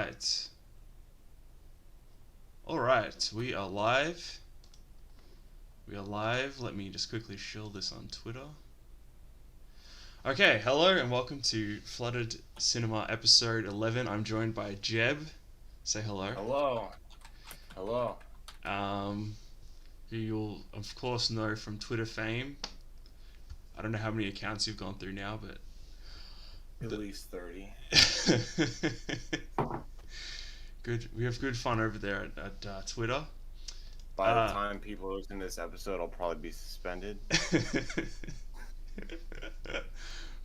right. All right. We are live. We are live. Let me just quickly show this on Twitter. Okay, hello and welcome to Flooded Cinema episode 11. I'm joined by Jeb. Say hello. Hello. Hello. Um, who you'll of course know from Twitter fame. I don't know how many accounts you've gone through now, but At least 30. good. We have good fun over there at Twitter. By the Uh, time people listen to this episode, I'll probably be suspended.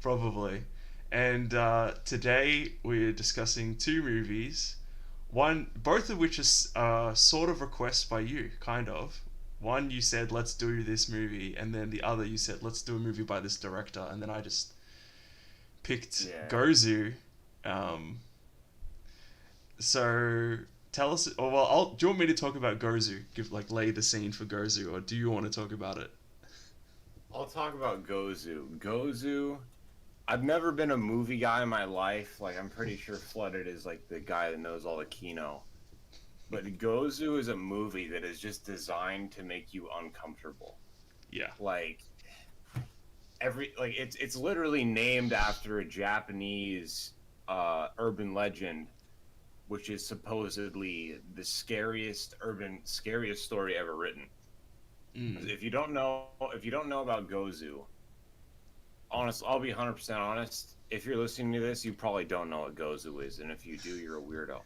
Probably. And today we're discussing two movies. Both of which is sort of requests by you, kind of. One you said let's do this movie, and then the other you said let's do a movie by this director, and then I just picked Yeah. Gozu. Um, so tell us. Oh well, do you want me to talk about Gozu? Lay the scene for Gozu, or do you want to talk about it? I'll talk about Gozu. Gozu, I've never been a movie guy in my life. Like, I'm pretty sure Flooded is like the guy that knows all the Kino. But Gozu is a movie that is just designed to make you uncomfortable. Yeah. Like, it's literally named after a Japanese urban legend, which is supposedly the scariest story ever written. Mm. If you don't know about Gozu, honest, I'll be 100% honest. If you're listening to this, you probably don't know what Gozu is, and if you do, you're a weirdo.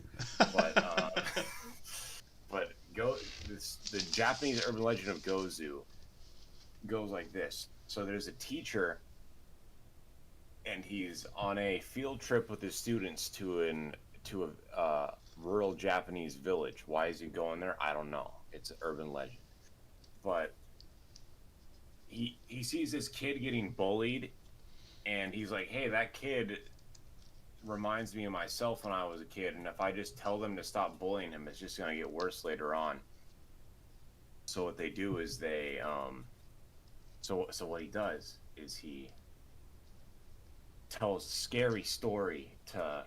But but the Japanese urban legend of Gozu goes like this. So there's a teacher, and he's on a field trip with his students to a rural Japanese village. Why is he going there? I don't know. It's an urban legend. But he sees this kid getting bullied, and he's like, "Hey, that kid reminds me of myself when I was a kid, and if I just tell them to stop bullying him, it's just gonna get worse later on." So what they do is so what he does is he tells a scary story to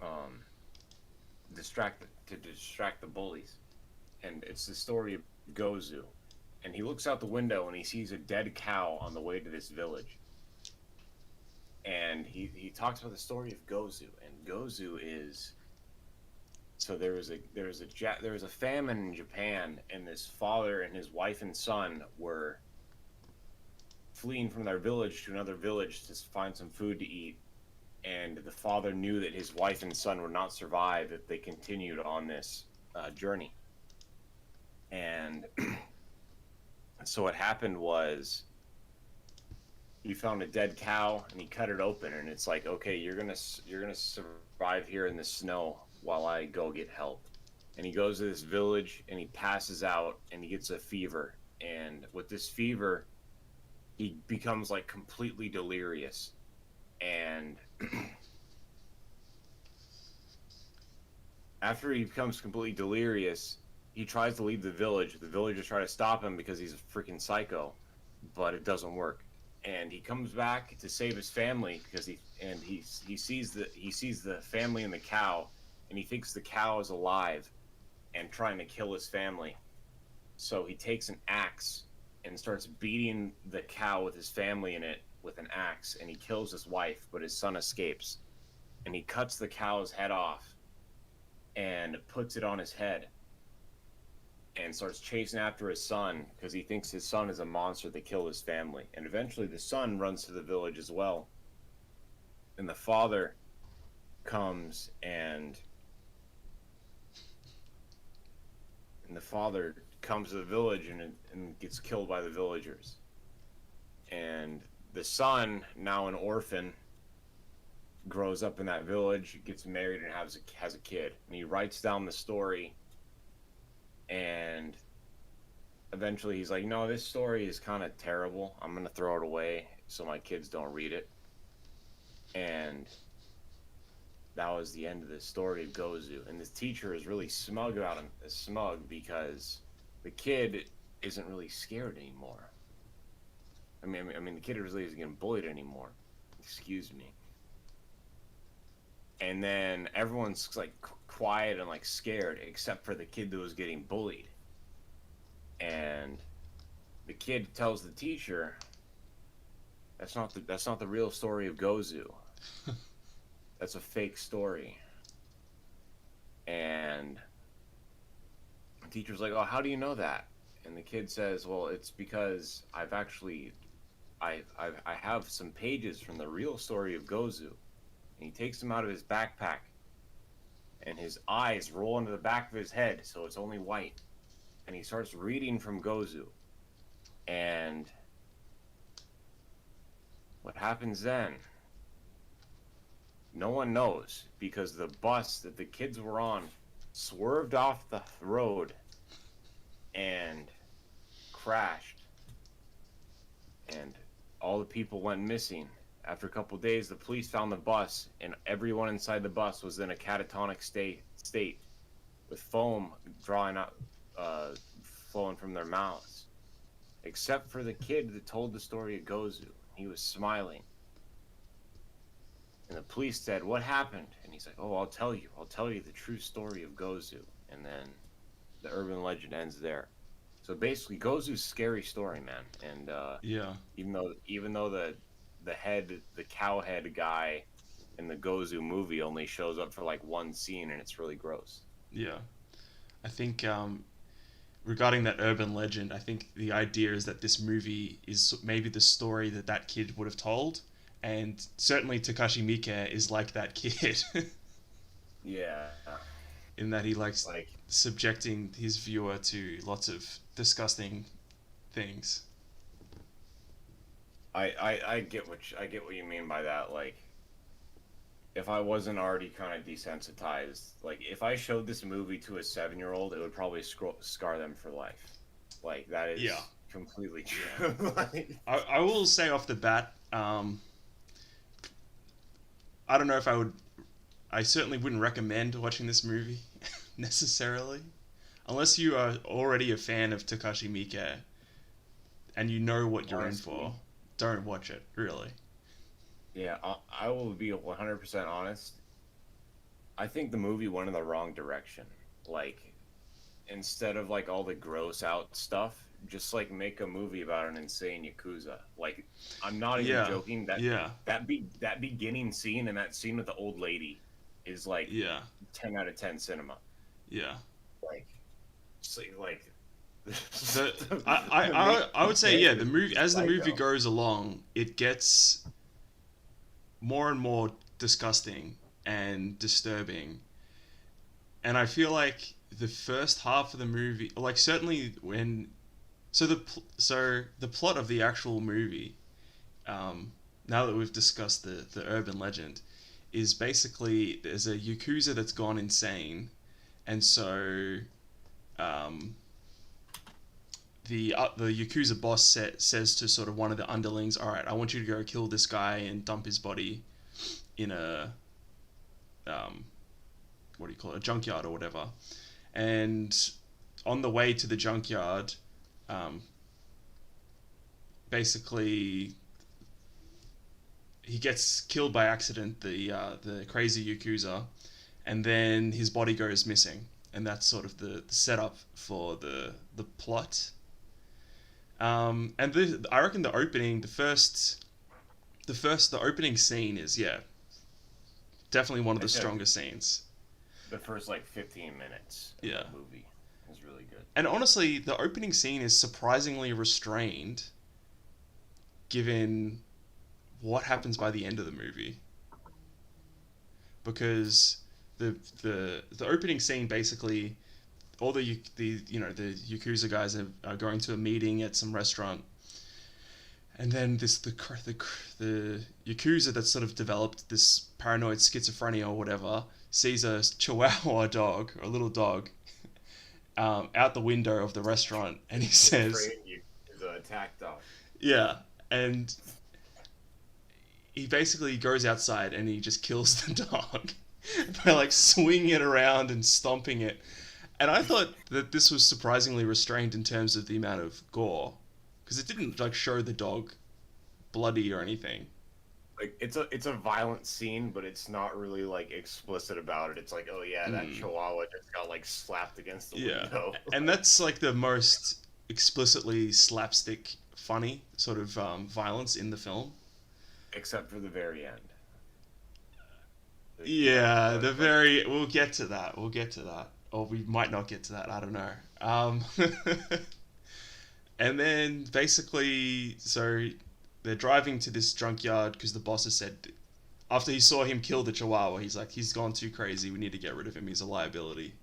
um, distract the bullies, and it's the story of Gozu. And he looks out the window and he sees a dead cow on the way to this village. And he talks about the story of Gozu. And Gozu is so there was a famine in Japan, and this father and his wife and son were fleeing from their village to another village to find some food to eat. And the father knew that his wife and son would not survive if they continued on this journey. And so what happened was he found a dead cow and he cut it open, and it's like, okay, you're gonna survive here in the snow while I go get help. And he goes to this village and he passes out and he gets a fever, and with this fever he becomes like completely delirious. And after he becomes completely delirious, he tries to leave the village. The villagers try to stop him because he's a freaking psycho, but it doesn't work. And he comes back to save his family because he sees the family and the cow, and he thinks the cow is alive and trying to kill his family. So he takes an axe and starts beating the cow with his family in it with an axe, and he kills his wife, but his son escapes. And he cuts the cow's head off and puts it on his head and starts chasing after his son because he thinks his son is a monster that killed his family. And eventually the son runs to the village as well. And the father comes to the village and gets killed by the villagers. And the son, now an orphan, grows up in that village, gets married, and has a kid. And he writes down the story, and eventually he's like, no, this story is kind of terrible. I'm going to throw it away so my kids don't read it. And that was the end of the story of Gozu. And this teacher is really smug about him, because the kid isn't really scared anymore. I mean, the kid really isn't getting bullied anymore. Excuse me. and then everyone's like quiet and like scared except for the kid that was getting bullied. And the kid tells the teacher, that's not the real story of Gozu. That's a fake story." And the teacher's like, "Oh, how do you know that?" And the kid says, "Well, it's because I've actually I have some pages from the real story of Gozu." And he takes them out of his backpack, and his eyes roll into the back of his head, so it's only white. And he starts reading from Gozu. And what happens then? No one knows, because the bus that the kids were on swerved off the road and crashed, and all the people went missing. After a couple days, the police found the bus, and everyone inside the bus was in a catatonic state with foam drawing out, flowing from their mouths, except for the kid that told the story of Gozu. He was smiling. And the police said, "What happened?" And he's like, "Oh, I'll tell you. I'll tell you the true story of Gozu." And then the urban legend ends there. So basically, Gozu's a scary story, man. And Yeah, even though the cowhead guy in the Gozu movie only shows up for like one scene, and it's really gross. yeah. I think regarding that urban legend, I think the idea is that this movie is maybe the story that that kid would have told, and certainly Takashi Miike is like that kid Yeah, in that he likes like subjecting his viewer to lots of disgusting things. I get what you mean by that. Like, if I wasn't already kind of desensitized, like if I showed this movie to a 7-year-old, it would probably scar them for life. Like that is Yeah, completely yeah. true. Like, I will say off the bat, I don't know if I would. I certainly wouldn't recommend watching this movie necessarily, unless you are already a fan of Takashi Miike and you know what you're in honestly, for. Don't watch it, really. yeah, I will be 100% honest. I think the movie went in the wrong direction. Like, instead of like all the gross out stuff, just like make a movie about an insane yakuza. Like, I'm not even Yeah, joking. That yeah, that beginning scene and that scene with the old lady is like yeah, 10 out of 10 cinema. yeah. Like, like The the main I would say, yeah, character the is movie, as the movie psycho. goes along, it gets more and more disgusting and disturbing, and I feel like the first half of the movie, like certainly when, so the plot of the actual movie, now that we've discussed the urban legend, is basically there's a yakuza that's gone insane, and so um, the yakuza boss says to sort of one of the underlings, "All right, I want you to go kill this guy and dump his body in a um, what do you call it, a junkyard or whatever." And on the way to the junkyard, um, basically he gets killed by accident, the crazy yakuza, and then his body goes missing, and that's sort of the setup for the plot. And I reckon the opening scene is, yeah, definitely one of I the said stronger scenes. the first like 15 minutes of Yeah, that movie is really good. and honestly, the opening scene is surprisingly restrained, given what happens by the end of the movie, because the opening scene basically, all the yakuza guys are going to a meeting at some restaurant, and then the yakuza that's sort of developed this paranoid schizophrenia or whatever sees a chihuahua dog, or a little dog, out the window of the restaurant, and he The says, train you is an attack dog. yeah, and he basically goes outside and he just kills the dog by like swinging it around and stomping it. And I thought that this was surprisingly restrained in terms of the amount of gore, because it didn't like show the dog bloody or anything. like it's a violent scene, but it's not really like explicit about it. It's like, oh yeah, that Mm, chihuahua just got like slapped against the yeah, window. and that's like the most explicitly slapstick, funny sort of violence in the film. Except for the very end. Yeah, Yeah, but the like very. We'll get to that. We'll get to that, or we might not get to that. I don't know. And then basically, so they're driving to this junkyard because the boss has said after he saw him kill the chihuahua, he's like, he's gone too crazy. We need to get rid of him. He's a liability.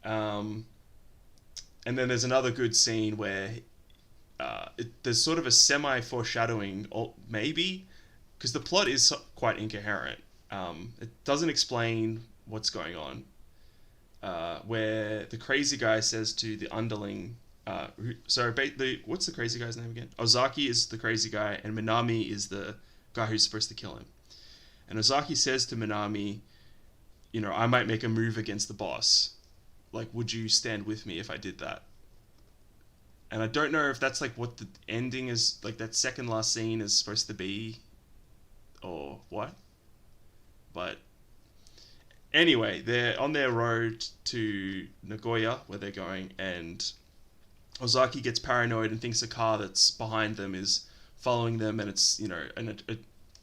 Um, and then there's another good scene where there's sort of a semi foreshadowing, or maybe because the plot is quite incoherent. It doesn't explain what's going on. Where the crazy guy says to the underling, what's the crazy guy's name again? Ozaki is the crazy guy, and Minami is the guy who's supposed to kill him. And Ozaki says to Minami, I might make a move against the boss. Like, would you stand with me if I did that? And I don't know if that's like what the ending is, like that second last scene is supposed to be, or what. But anyway, they're on their road to Nagoya, where they're going, and Ozaki gets paranoid and thinks a car that's behind them is following them, and it's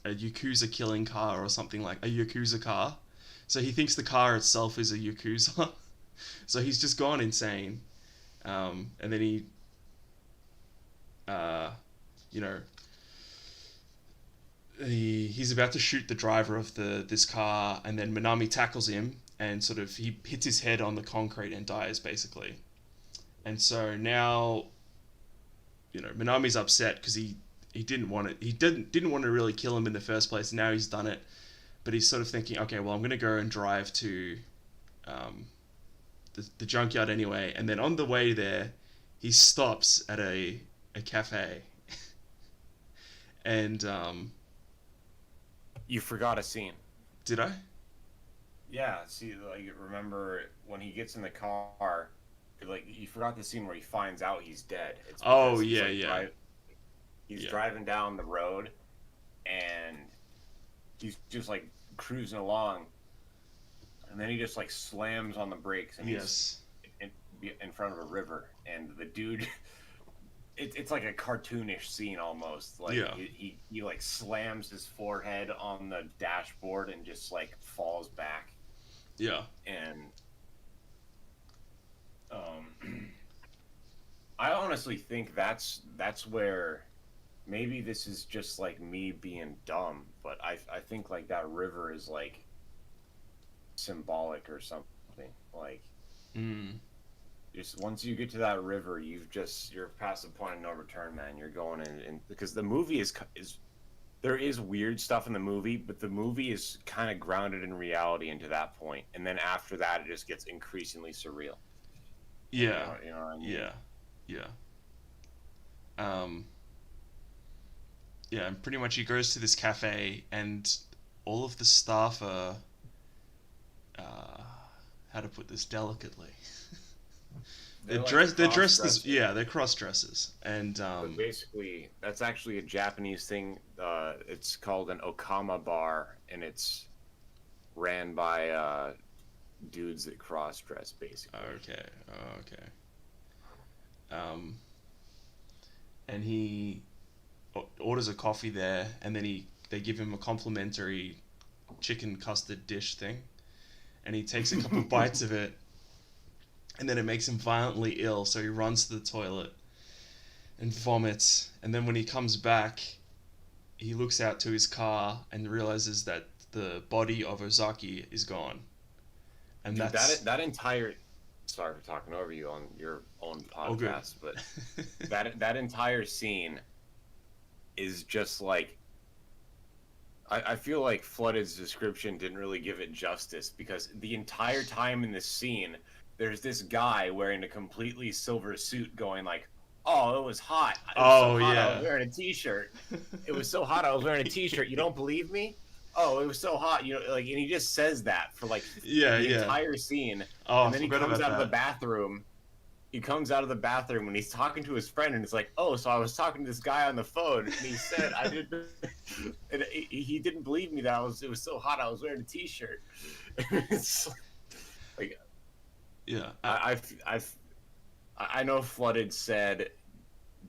a Yakuza killing car or something, like a Yakuza car. So he thinks the car itself is a Yakuza. So he's just gone insane. And then he, you know, he's about to shoot the driver of this car, and then Minami tackles him, and sort of he hits his head on the concrete and dies basically. And so now, Minami's upset because he didn't want it. He didn't want to really kill him in the first place. And now he's done it, but he's sort of thinking, okay, well, I'm gonna go and drive to the junkyard anyway. And then on the way there, he stops at a cafe, and you forgot a scene. did I? Yeah, see, like remember when he gets in the car, like you forgot the scene where he finds out he's dead. It's Oh because he's yeah, like yeah, he's yeah, driving down the road and he's just like cruising along, and then he just like slams on the brakes and he's yes, in, in front of a river, and the dude. It's like a cartoonish scene almost. Like yeah, he like slams his forehead on the dashboard and just like falls back. yeah, And um, I honestly think that's where maybe this is just like me being dumb, but I think like that river is like symbolic or something. Like mm, just once you get to that river, you're past the point of no return, man. You're going in because the movie is there is weird stuff in the movie, but the movie is kind of grounded in reality into that point, and then after that, it just gets increasingly surreal. yeah, You know what I mean? yeah, yeah. Um, yeah, and pretty much he goes to this cafe, and all of the staff are, uh, how to put this delicately. They're like They're dressed as, cross-dressing. yeah, they're cross dressers, and But basically, that's actually a Japanese thing. It's called an Okama bar, and it's ran by dudes that cross dress, basically. okay, okay. Um, and he orders a coffee there, and then they give him a complimentary chicken custard dish thing, and he takes a couple bites of it, and then it makes him violently ill, so he runs to the toilet and vomits, and then when he comes back, he looks out to his car and realizes that the body of Ozaki is gone, and Dude, that's that entire sorry for talking over you on your own oh good. podcast, but that entire scene is just like I feel like Flooded's description didn't really give it justice because the entire time in this scene, there's this guy wearing a completely silver suit going like, "Oh, it was hot. It was so Oh hot. I yeah. was wearing a t-shirt. It was so hot. I was wearing a t-shirt. You don't believe me? Oh, it was so hot. Like, and he just says that for like Yeah, the yeah. entire scene, Oh, and I then he forgot comes about out of the that. bathroom he comes out of the bathroom and he's talking to his friend, and it's like, oh, so I was talking to this guy on the phone, and he said I didn't, and he didn't believe me that it was so hot I was wearing a t-shirt. It's like Yeah. I know Flooded said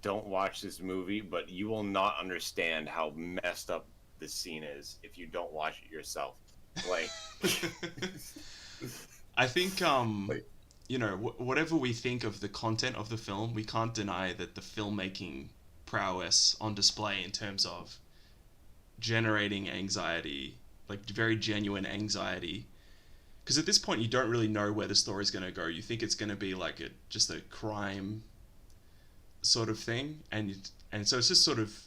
don't watch this movie, but you will not understand how messed up this scene is if you don't watch it yourself. Like, I think like whatever we think of the content of the film, we can't deny that the filmmaking prowess on display in terms of generating anxiety, like very genuine anxiety. Because at this point, you don't really know where the story's going to go. You think it's going to be like just a crime sort of thing, and so it's just sort of.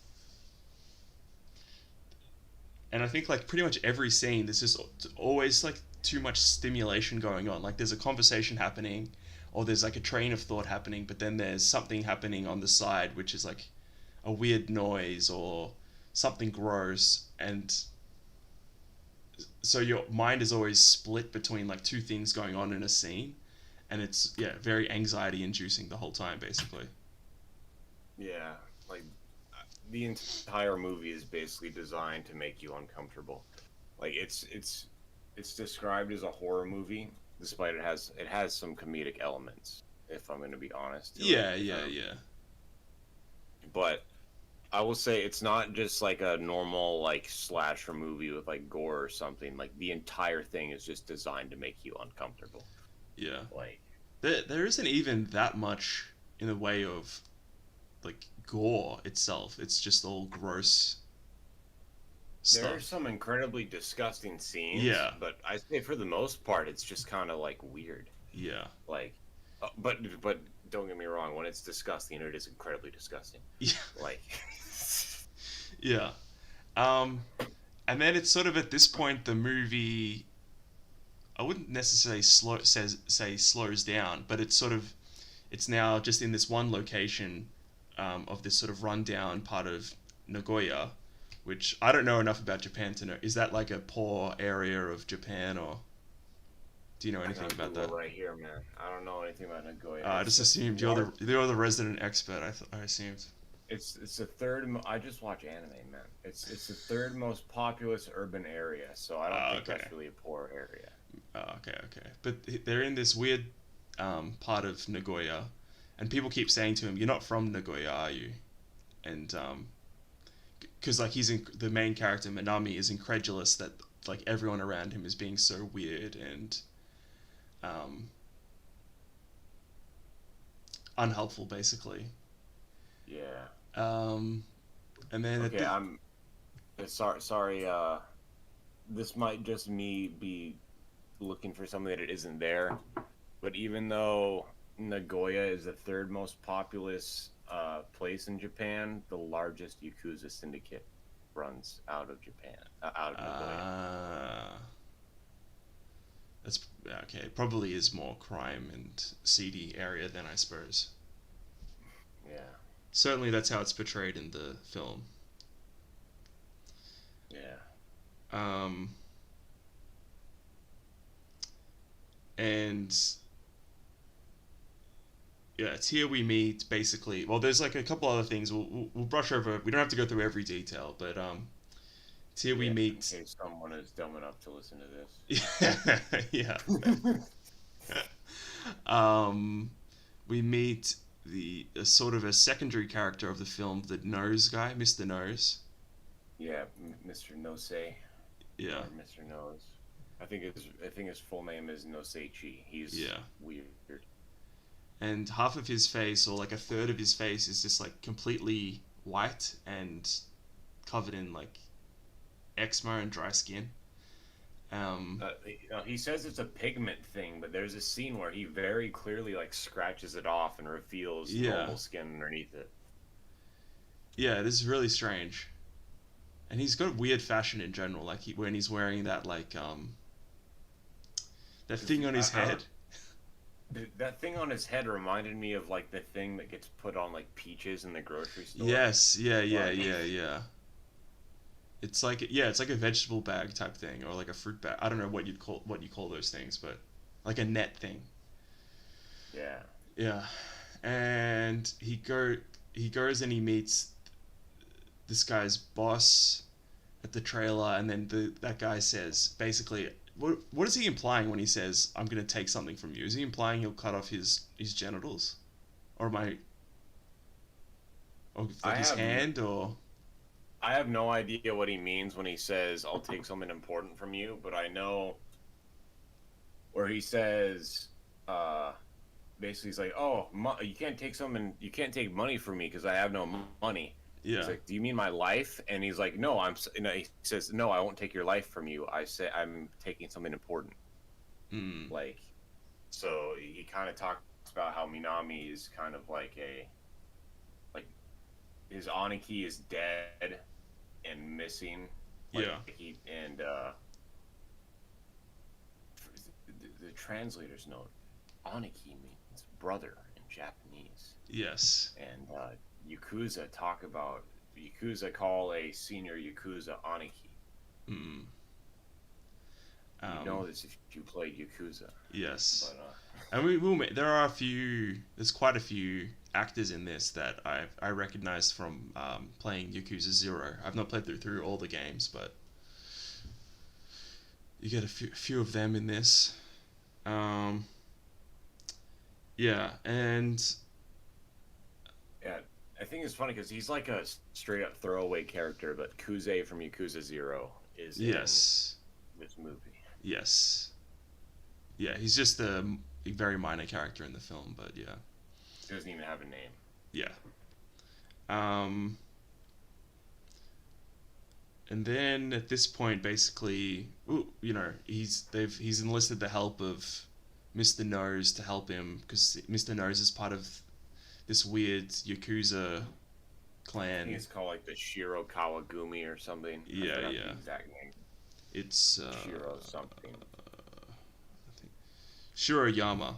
And I think like pretty much every scene, there's just always like too much stimulation going on. Like there's a conversation happening, or there's like a train of thought happening, but then there's something happening on the side, which is like a weird noise or something gross, and so your mind is always split between like two things going on in a scene, and it's very anxiety inducing the whole time basically. yeah, like the entire movie is basically designed to make you uncomfortable. Like it's described as a horror movie, despite it has some comedic elements. If I'm going to be honest, Yeah. but I will say it's not just like a normal like slasher movie with like gore or something. Like the entire thing is just designed to make you uncomfortable. Yeah. Like There isn't even that much in the way of like gore itself. It's just all gross there are stuff. some incredibly disgusting scenes, Yeah. but I say for the most part it's just kind of like weird. Yeah. Like, but don't get me wrong. When it's disgusting, it is incredibly disgusting. Yeah. Like, Yeah. Um and then it's sort of at this point the movie, I wouldn't necessarily say slows down, but it's now just in this one location of this sort of rundown part of Nagoya, which I don't know enough about Japan to know. Is that like a poor area of Japan, or do you know I anything got about Google that? right here, man. I don't know anything about Nagoya. I just assumed you're the resident expert. I assumed. It's the third. I just watch anime, man. It's the third most populous urban area, so I don't think Okay. that's really a poor area. Okay. But they're in this weird part of Nagoya, and people keep saying to him, "You're not from Nagoya, are you?" And because like the main character Minami is incredulous that like everyone around him is being so weird and um, unhelpful, basically. Yeah. Um, and then Okay, I'm sorry. Sorry. This might just me be looking for something that it isn't there. But even though Nagoya is the third most populous place in Japan, the largest Yakuza syndicate runs out of Japan, out of Nagoya. That's okay. It probably is more crime and seedy area than I suppose. Yeah, Certainly, that's how it's portrayed in the film. yeah. Um, and yeah, it's here we meet basically. Well, there's like a couple other things we'll brush over. We don't have to go through every detail, but it's here we Yeah, in meet. case someone is dumb enough to listen to Yeah. this. um, we meet the sort of a secondary character of the film, the Nose guy, Mr. Nose. Yeah, Mr. Nose Yeah. or Mr. Nose. I think his full name is Noseichi. He's Yeah. weird. And half of his face, or like a third of his face, is just like completely white and covered in like eczema and dry skin. He says it's a pigment thing, but there's a scene where he very clearly like scratches it off and reveals Yeah. normal skin underneath it. Yeah, this is really strange. And he's got weird fashion in general, like when he's wearing that like that thing on his head. That thing on his head reminded me of like the thing that gets put on like peaches in the grocery store. Yes, yeah. It's like it's like a vegetable bag type thing, or like a fruit bag. I don't know what you call those things, but like a net thing. Yeah. Yeah, and he goes and he meets this guy's boss at the trailer, and then that guy says basically, what is he implying when he says I'm gonna take something from you? Is he implying he'll cut off his genitals, or my or like I his have hand, or I have no idea what he means when he says I'll take something important from you, but I know where he says, uh, basically he's like, "Oh, you can't take money from me because I have no money." He's yeah, like, "Do you mean my life?" And he's like, "No, no, he says, "No, I won't take your life from you. I say I'm taking something important." mm, Like, so he kind of talks about how Minami is kind of like his Aniki is dead and missing. Like yeah, he and the translator's note, Aniki means brother in Japanese, yes, and Yakuza call a senior Yakuza Aniki. mm, You um, know this if you played Yakuza, yes. but And there are a few. There's quite a few actors in this that I recognize from playing Yakuza Zero. I've not played through all the games, but you get a few of them in this. Um, yeah, and yeah, I think it's funny because he's like a straight up throwaway character, but Kuze from Yakuza Zero is in yes, this movie. yes, yeah. He's just a very minor character in the film, but yeah, He doesn't even have a name. yeah. Um, and then at this point, basically, he's enlisted the help of Mr. Nose to help him because Mr. Nose is part of this weird Yakuza I think clan. it's called like the Shiro Kawagumi or something. I Yeah, forgot the yeah. exact name. It's Shiro something. I think Shiroyama.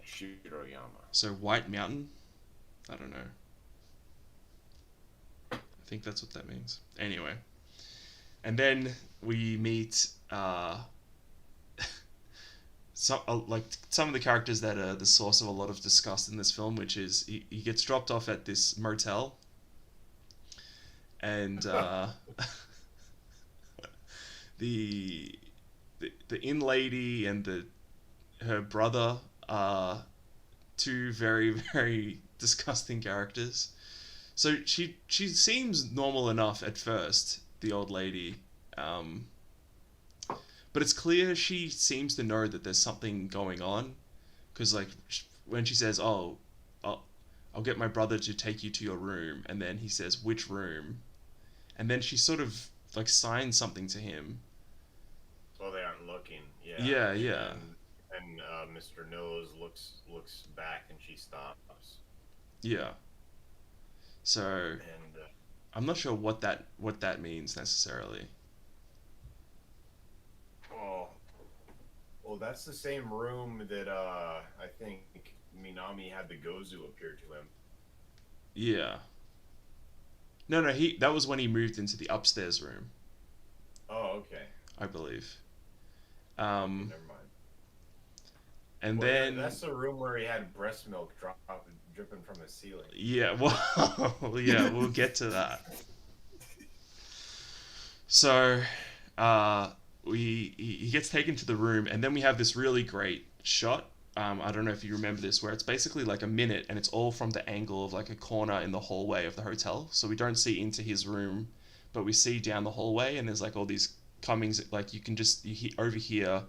Shiroyama. So White Mountain. I don't know. I think that's what that means. Anyway, and then we meet some of the characters that are the source of a lot of disgust in this film, which is he gets dropped off at this motel, and the, the inn lady and the her brother are two very very disgusting characters. So she seems normal enough at first, the old lady, um, but it's clear she seems to know that there's something going on, because like when she says, "Oh, I'll, I'll get my brother to take you to your room," and then he says, "Which room?" and then she sort of like signs something to him. Well, they aren't looking. Yeah, Yeah, yeah, and Mr. Nose looks back and she stops. yeah. So And I'm not sure what that means necessarily. well, that's the same room that I think Minami had the Gozu appear to him. Yeah. No, no, he that was when he moved into the upstairs room, Oh, okay. I believe. Okay, Um, never mind. and Well, then that's the room where he had breast milk dripping from the ceiling. yeah, well, yeah, we'll get to that. So, uh, he gets taken to the room, and then we have this really great shot. I don't know if you remember this, where it's basically like a minute, and it's all from the angle of like a corner in the hallway of the hotel. So we don't see into his room, but we see down the hallway, and there's like all these comings. Like you can just overhear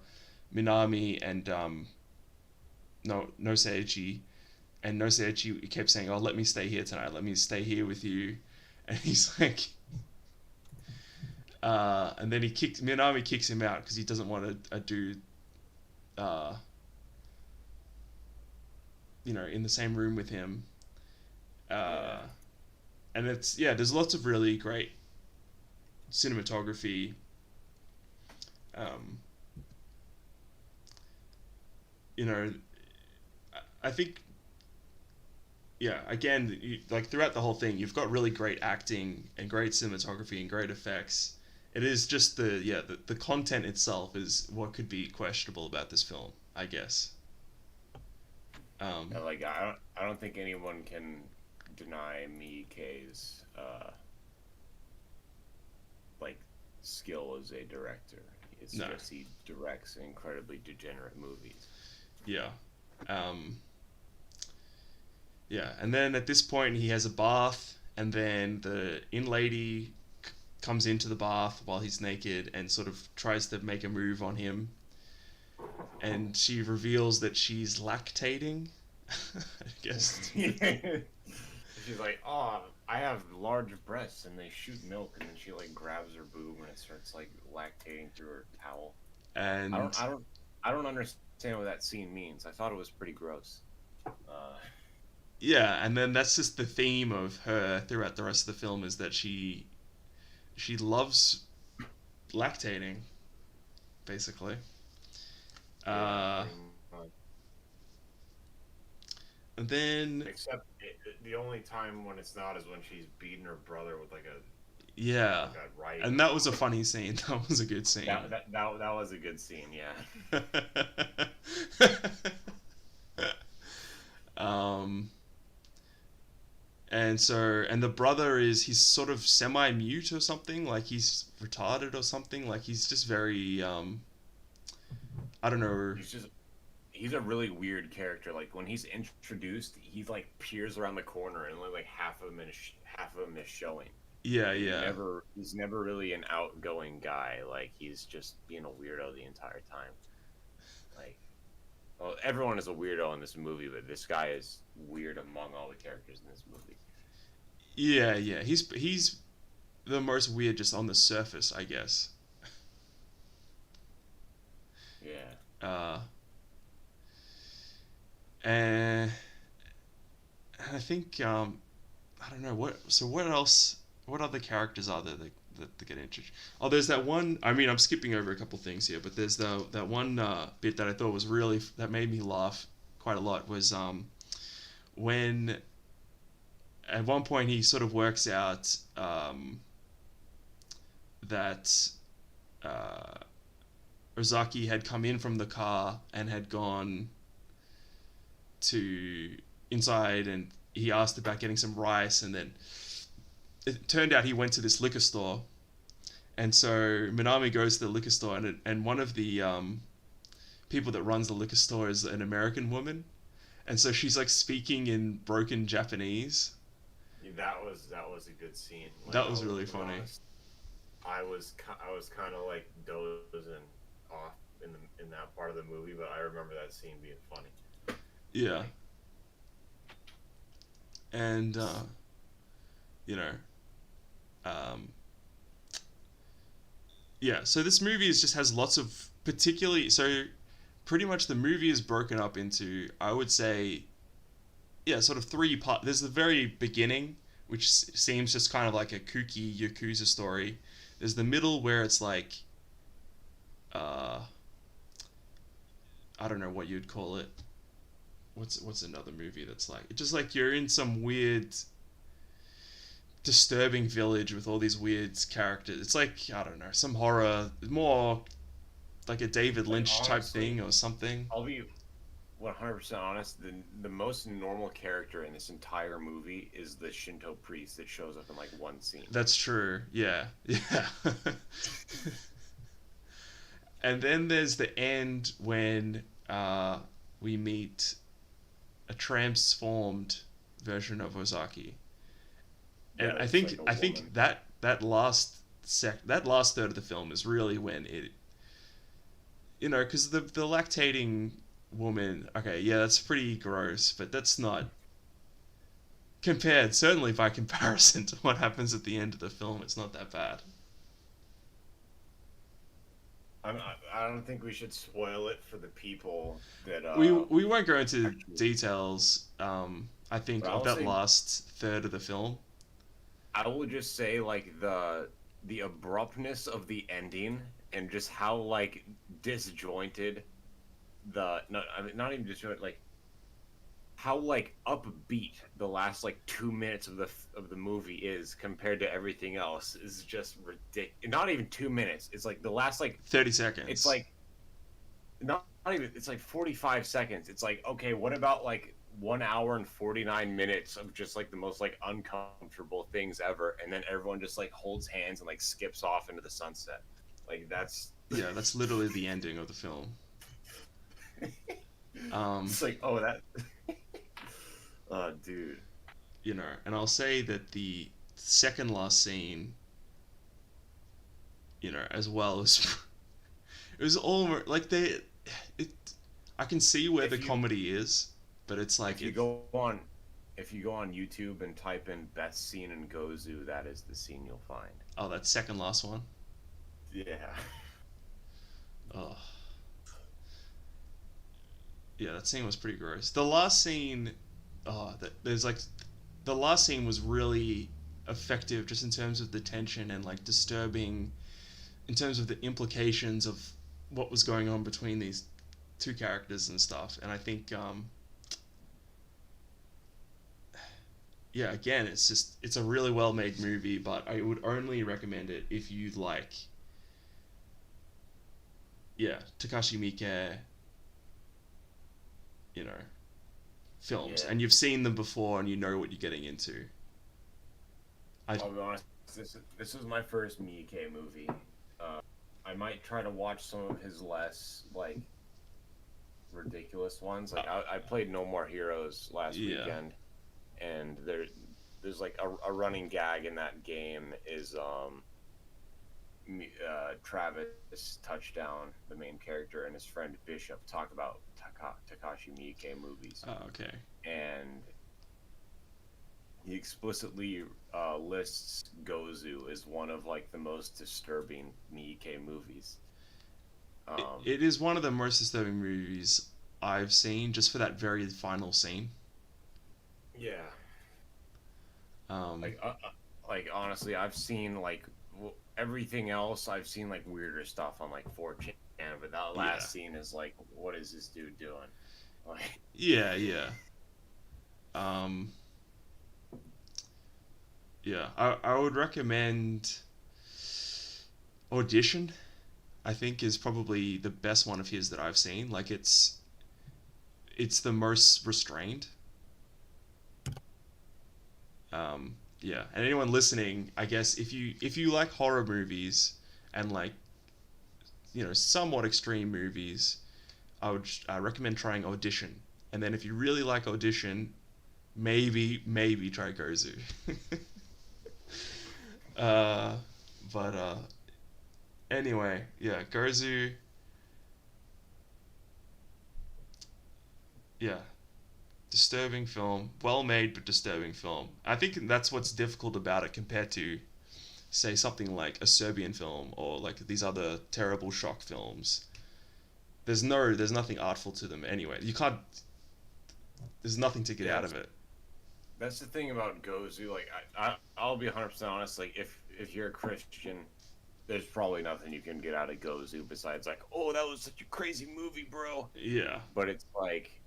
Minami and no Seiichi, and no Seiichi kept saying, "Oh, let me stay here tonight. Let me stay here with you," and he's like, and then Minami kicks him out because he doesn't want a dude, uh, in the same room with him. Uh, Yeah. and it's yeah, there's lots of really great cinematography. Um, you know, I think yeah, again, like throughout the whole thing, you've got really great acting and great cinematography and great effects. It is just the content itself is what could be questionable about this film, I guess. Um, Like I don't think anyone can deny Miike's like skill as a director. It's no, just he directs incredibly degenerate movies. yeah, um, yeah. And then at this point, he has a bath, and then the in lady comes into the bath while he's naked and sort of tries to make a move on him, and she reveals that she's lactating. I guess. She's like, "Oh, I have large breasts, and they shoot milk," and then she like grabs her boob and it starts like lactating through her towel. I don't, And I don't, I don't understand what that scene means. I thought it was pretty gross. Uh, yeah, and then that's just the theme of her throughout the rest of the film is that she loves lactating, basically. yeah, Uh, pretty much. and then The only time when it's not is when she's beating her brother with yeah, like a riding and that was a whip. funny scene. That was a good scene. That was a good scene. Yeah. um, and the brother he's sort of semi mute or something, like he's retarded or something, like he's just very I don't know. He's just he's a really weird character. Like when he's introduced, he like peers around the corner and only like half of him is showing. Yeah, He yeah. never he's never really an outgoing guy. Like he's just being a weirdo the entire time. Like well, everyone is a weirdo in this movie, but this guy is weird among all the characters in this movie. Yeah, yeah. He's the most weird just on the surface, I guess. Yeah. Uh, and I think I don't know what. So what else? What other characters are there that get introduced? Oh, there's that one. I mean, I'm skipping over a couple things here, but there's that one bit that I thought was really that made me laugh quite a lot was when at one point he sort of works out that uh, Ozaki had come in from the car and had gone to inside, and he asked about getting some rice, and then it turned out he went to this liquor store, and so Minami goes to the liquor store, and one of the people that runs the liquor store is an American woman, and so she's like speaking in broken Japanese. That was a good scene. Like That was I'll really be funny. honest, I was kind of like dozing off in that part of the movie, but I remember that scene being funny. Yeah, Like and you know, um, yeah. So this movie just has lots of particularly so pretty much the movie is broken up into I would say yeah sort of three parts. There's the very beginning, which seems just kind of like a kooky yakuza story. There's the middle where it's like uh, I don't know what you'd call it. What's another movie that's like just like you're in some weird disturbing village with all these weird characters. It's like I don't know some horror, more like a David like Lynch type thing honestly, or something. I'll be 100% honest. The most normal character in this entire movie is the Shinto priest that shows up in like one scene. That's true. Yeah, yeah. And then there's the end when we meet a transformed version of Ozaki, and Yeah, it's like a I woman. think that last third of the film is really when it because the lactating woman, okay, yeah, that's pretty gross, but that's not compared certainly by comparison to what happens at the end of the film. It's not that bad. I don't think we should spoil it for the people that We won't go into actually. details. I think But of I'll that say last third of the film. I will just say like the abruptness of the ending and just how like disjointed the no I mean not even disjointed like how like upbeat the last like 2 minutes of the movie is compared to everything else is just ridiculous. Not even 2 minutes. It's like the last like 30 it's seconds. like not even. It's like 45 seconds. It's like, okay, what about like 1 hour and 49 minutes of just like the most like uncomfortable things ever, and then everyone just like holds hands and like skips off into the sunset. Like that's Yeah, that's literally the ending of the film. Um, it's like, oh that oh dude. and I'll say that the second last scene, as well as it was almost like it. I can see where the If you comedy is, but it's like if you it. go on if you go on YouTube and type in best scene in Gozu, that is the scene you'll find. Oh, that second last one. Yeah. Oh, yeah, that scene was pretty gross. The last scene, there's like, the last scene was really effective just in terms of the tension and like disturbing in terms of the implications of what was going on between these two characters and stuff. And I think, yeah, again, it's a really well made movie, but I would only recommend it if you like, yeah, Takashi Miike, you know, films, Yeah. and you've seen them before and you know what you're getting into. I I'll be honest, this is my first Miike movie. Uh, I might try to watch some of his less like ridiculous ones. Like I played No More Heroes last yeah. weekend, and there's like a running gag in that game is Travis Touchdown, the main character, and his friend Bishop talk about Takashi Miike movies, Oh, okay. and he explicitly lists Gozu as one of like the most disturbing Miike movies. Um, It is one of the most disturbing movies I've seen, just for that very final scene. yeah, Um, like like honestly, I've seen like everything else. I've seen like weirder stuff on like 4chan, but that yeah, last scene is like, what is this dude doing? Like, yeah, yeah. Um, yeah, I would recommend Audition. I think is probably the best one of his that I've seen. Like it's the most restrained. Um, yeah, and anyone listening, I guess if you like horror movies and like somewhat extreme movies, I would recommend trying Audition. And then if you really like Audition, maybe try Gozu. uh, but anyway, yeah, Gozu. Yeah, disturbing film, well made but disturbing film. I think that's what's difficult about it compared to, say, something like a Serbian film or like these other terrible shock films. There's nothing artful to them anyway. You can't. There's nothing to get yeah, out of it. that's the thing about Gozu. Like, I'll be 100% honest. Like, if you're a Christian, there's probably nothing you can get out of Gozu besides like, oh, that was such a crazy movie, bro. Yeah, But it's like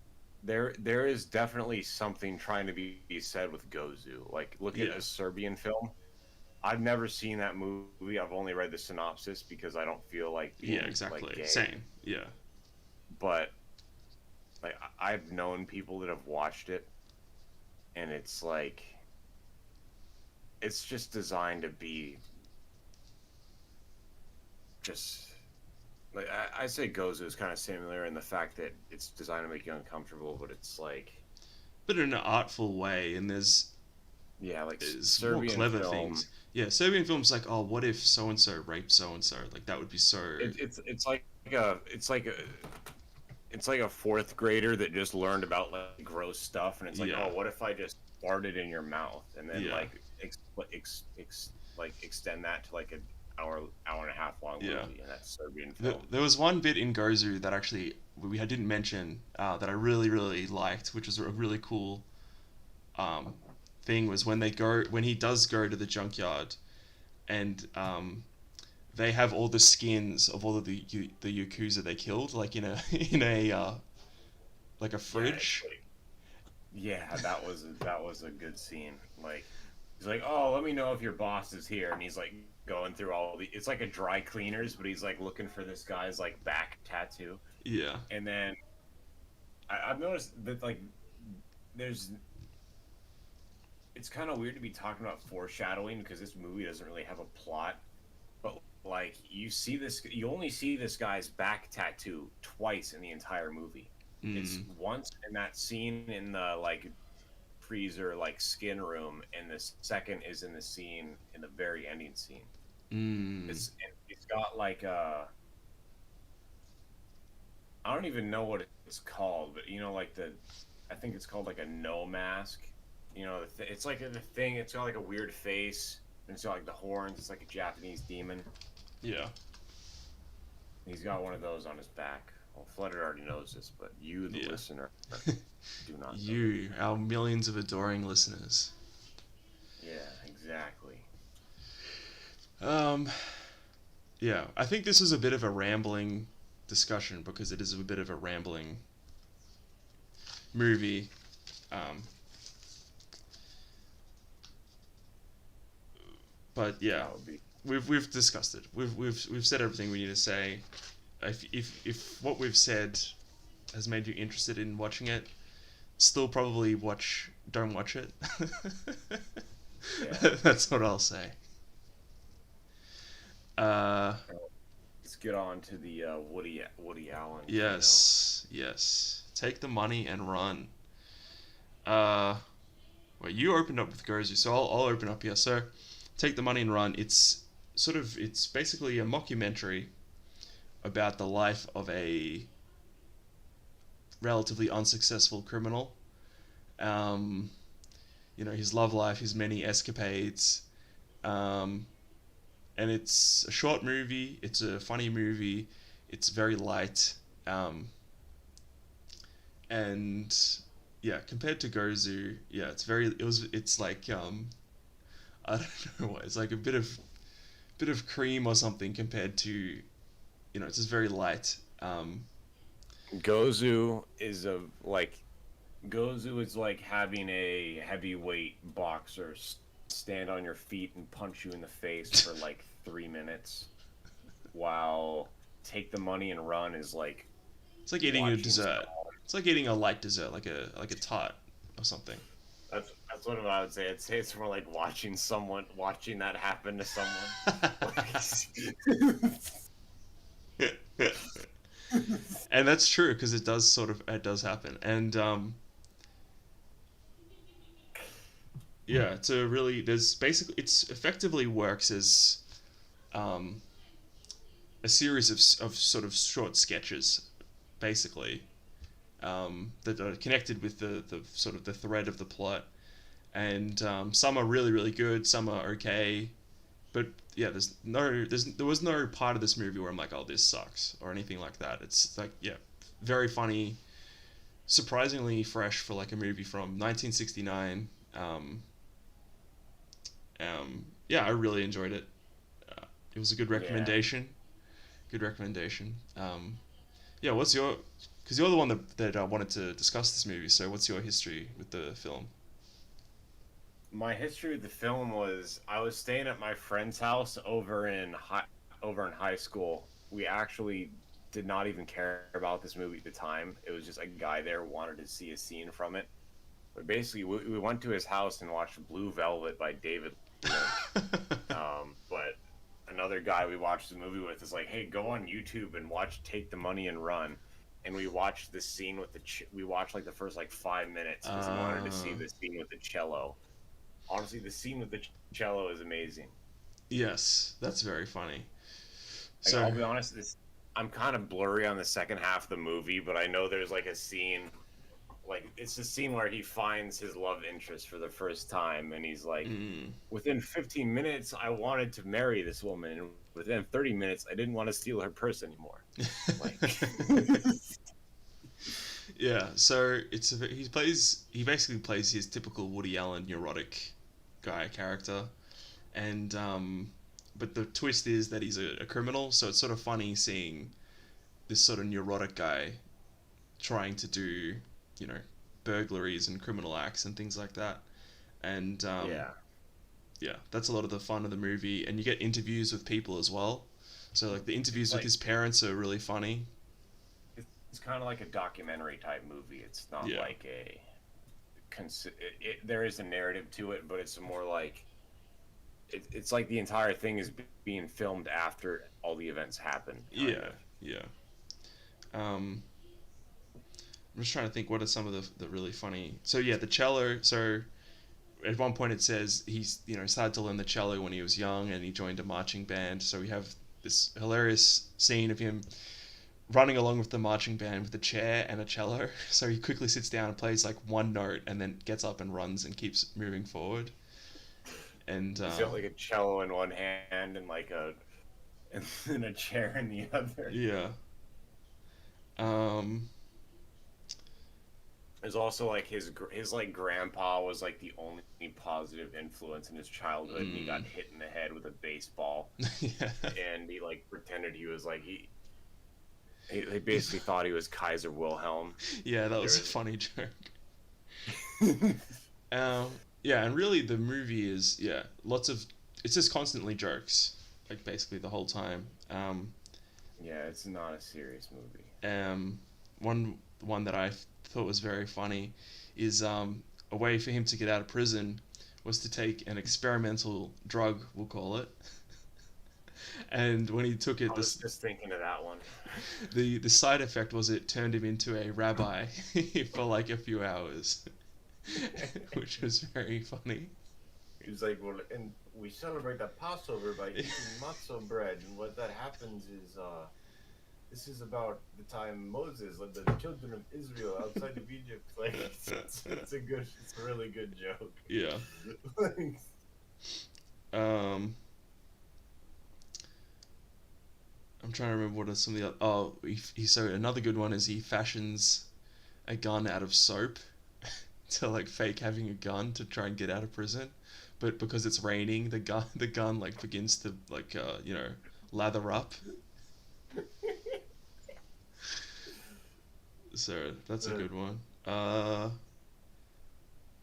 there is definitely something trying to be said with Gozu. Like, look at yeah, a Serbian film. I've never seen that movie. I've only read the synopsis because I don't feel like yeah, being like exactly. gay. Same. Yeah, But like I've known people that have watched it, and it's like it's just designed to be just like I say Gozu is kind of similar in the fact that it's designed to make you uncomfortable, but it's like but in an artful way, and yeah, like there's more Serbian clever film. things. Yeah, Serbian films like, oh, what if so and so raped so and so? Like that would be so. It's like it's like a fourth grader that just learned about like gross stuff, and it's like, Yeah, oh, what if I just farted in your mouth, and then yeah, like like extend that to like an hour and a half long yeah. movie, and that's Serbian film. There was one bit in Gozu that actually we didn't mention that I really liked, which was a really cool um, thing. Was when he does go to the junkyard and they have all the skins of all of the yakuza they killed, like in a in a like a Yeah, it's fridge. like yeah, that was a good scene. Like he's like, oh, let me know if your boss is here, and he's like going through all the. It's like a dry cleaners, but he's like looking for this guy's like back tattoo. Yeah. And then I've noticed that like there's it's kind of weird to be talking about foreshadowing because this movie doesn't really have a plot, but like you only see this guy's back tattoo twice in the entire movie. It's Mm. once in that scene in the like freezer like skin room, and the second is in the scene in the very ending scene. Mm. It's got like a I don't even know what it's called, but like I think it's called like a no mask. It's like the thing. It's got like a weird face, and it's got like the horns. It's like a Japanese demon. Yeah. He's got one of those on his back. Well, Flooded already knows this, but you, the Yeah. listener, do not know You, our millions of adoring listeners. this. Yeah, exactly. Um, yeah, I think this is a bit of a rambling discussion because it is a bit of a rambling movie. Um, but yeah, That would be. we've discussed it. We've said everything we need to say. If what we've said has made you interested in watching it, still probably don't watch it. Yeah. That's what I'll say. Uh, Let's get on to the Woody Allen. yes, yes. Take the money and run. Uh, well, you opened up with Gozu, so I'll open up here. So, Take the Money and Run. It's basically a mockumentary about the life of a relatively unsuccessful criminal. Um, his love life, his many escapades. Um, and it's a short movie. It's a funny movie. It's very light. And yeah, compared to Gozu, yeah, it's like I don't know what it's like a bit of cream or something compared to it's just very light. Gozu is a like Gozu is like having a heavyweight boxer stand on your feet and punch you in the face for like 3 minutes, while Take the Money and Run is like It's like eating a watching dessert. someone. It's like eating a light dessert, like a tart or something. That's what I would say. I'd say it's more like watching that happen to someone. And that's true because it does happen. And yeah, it's effectively works as um, a series of sort of short sketches, basically, that are connected with the sort of the thread of the plot. And some are really really good, some are okay, but yeah, there was no part of this movie where I'm like, oh, this sucks or anything like that. It's like, yeah, very funny, surprisingly fresh for like a movie from 1969. Yeah, I really enjoyed it. It was a good Yeah, recommendation. Good recommendation. Yeah, what's your? Because you're the one that wanted to discuss this movie. So what's your history with the film? my history with the film was I was staying at my friend's house over in high school. We actually did not even care about this movie at the time. It was just a guy there wanted to see a scene from it. But basically, we went to his house and watched Blue Velvet by David Lynch. But another guy we watched the movie with is like, "Hey, go on YouTube and watch Take the Money and Run." And we watched the scene with we watched like the first like 5 minutes because he wanted to see uh, the scene with the cello. Honestly, the scene with the cello is amazing. yes, that's very funny. Like, So I'll be honest, I'm kind of blurry on the second half of the movie, but I know there's like a scene, like it's the scene where he finds his love interest for the first time, and he's like, mm, within 15 minutes, I wanted to marry this woman, and within 30 minutes, I didn't want to steal her purse anymore. Like, yeah, so he basically plays his typical Woody Allen neurotic guy character, and but the twist is that he's a criminal, so it's sort of funny seeing this sort of neurotic guy trying to do, you know, burglaries and criminal acts and things like that. And yeah, yeah, that's a lot of the fun of the movie. And you get interviews with people as well. So like the it's interviews with like his parents are really funny. it's kind of like a documentary type movie. It's not Yeah. like there is a narrative to it, but it's more like it's like the entire thing is being filmed after all the events happen, kind Yeah. of. Yeah. Um, I'm just trying to think what are some of the really funny. So yeah, the cello. So at one point it says he's started to learn the cello when he was young and he joined a marching band. So we have this hilarious scene of him running along with the marching band with a chair and a cello. So he quickly sits down and plays like one note and then gets up and runs and keeps moving forward. And He's got like a cello in one hand and like a and then a chair in the other. yeah. Um, There's also like his like grandpa was like the only positive influence in his childhood, and he got hit in the head with a baseball, yeah. and he like pretended he was like he basically thought he was Kaiser Wilhelm. Yeah, that was a funny joke. Um, yeah, and really the movie is lots of it's just constantly jokes, like basically the whole time. Yeah, it's not a serious movie. Um, one that I thought was very funny is a way for him to get out of prison was to take an experimental drug, we'll call it. And when he took it, I was just thinking of that one. the side effect was it turned him into a rabbi for like a few hours, which was very funny. He was like, well, and we celebrate the Passover by eating matzo bread, and what that happens is, this is about the time Moses led the children of Israel outside of Egypt. Like, it's a really good joke. Yeah. Like, Um, I'm trying to remember what are some of the other. Oh, so another good one is he fashions a gun out of soap to like fake having a gun to try and get out of prison, but because it's raining, the gun like begins to like lather up. So that's a good one.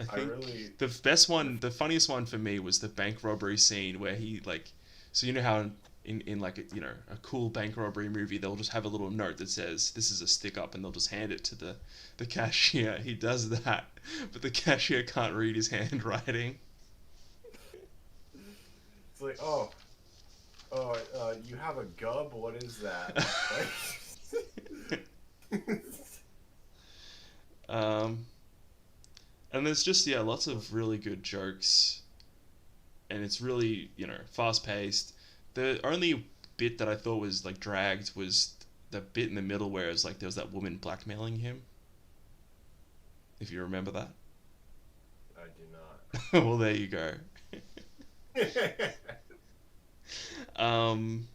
I think the best one, the funniest one for me was the bank robbery scene where he like, so you know how in like a cool bank robbery movie they'll just have a little note that says this is a stick up and they'll just hand it to the cashier. He does that, but the cashier can't read his handwriting. it's like, you have a gub? What is that? Um, and there's just lots of really good jokes, and it's really fast paced. The only bit that I thought was like dragged was the bit in the middle where it's like there was that woman blackmailing him. If you remember that. I do Well, there you go. not. Um,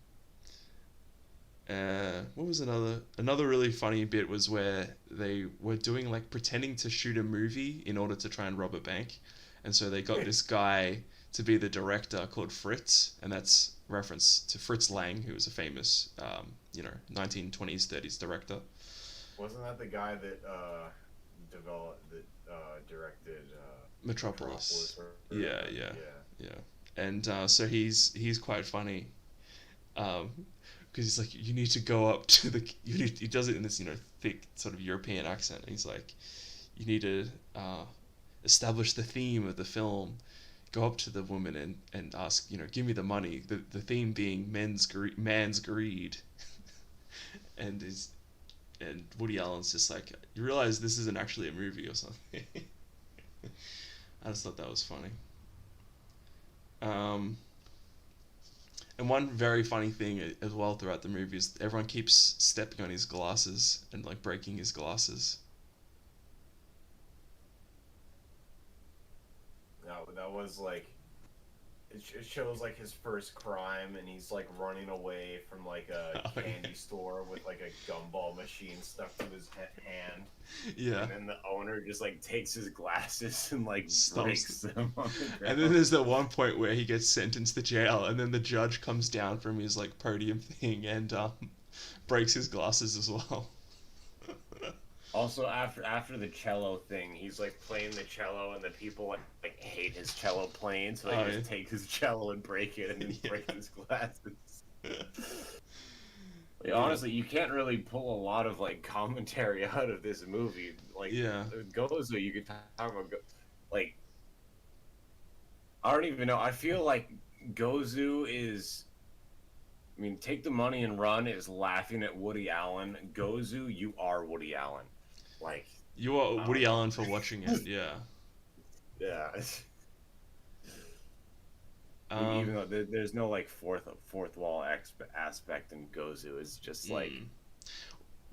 what was another really funny bit was where they were doing like pretending to shoot a movie in order to try and rob a bank, and so they got this guy to be the director called Fritz, and that's reference to Fritz Lang, who was a famous 1920s 30s director. Wasn't that the guy that directed Metropolis. Yeah, yeah, yeah. yeah. And so he's quite funny. Because he's like, you need to go up to he does it in this thick sort of European accent. And he's like, you need to establish the theme of the film. Go up to the woman and ask, give me the money. The theme being man's greed. and Woody Allen's just like, you realize this isn't actually a movie or something. I just thought that was funny. And one very funny thing as well throughout the movie is everyone keeps stepping on his glasses and like breaking his glasses. That was like it shows like his first crime, and he's like running away from like a candy store with like a gumball machine stuck to his hand. Yeah. And then the owner just like takes his glasses and like Stomps breaks them on the ground. And then there's that one point where he gets sentenced to jail, and then the judge comes down from his like podium thing and breaks his glasses as well. Also, after the cello thing, he's like playing the cello, and the people like hate his cello playing, so they just take his cello and break it, and then break his glasses. Like, Yeah, honestly, you can't really pull a lot of like commentary out of this movie. Like yeah. Gozo, you could talk about like I don't even know. I feel like Gozu is. I mean, Take the Money and Run is laughing at Woody Allen. Gozu, you are Woody Allen. Like You are I Woody don't Allen for know. watching it. Yeah. Yeah. I mean, even Um. though there's no like fourth wall aspect in Gozu, it's just like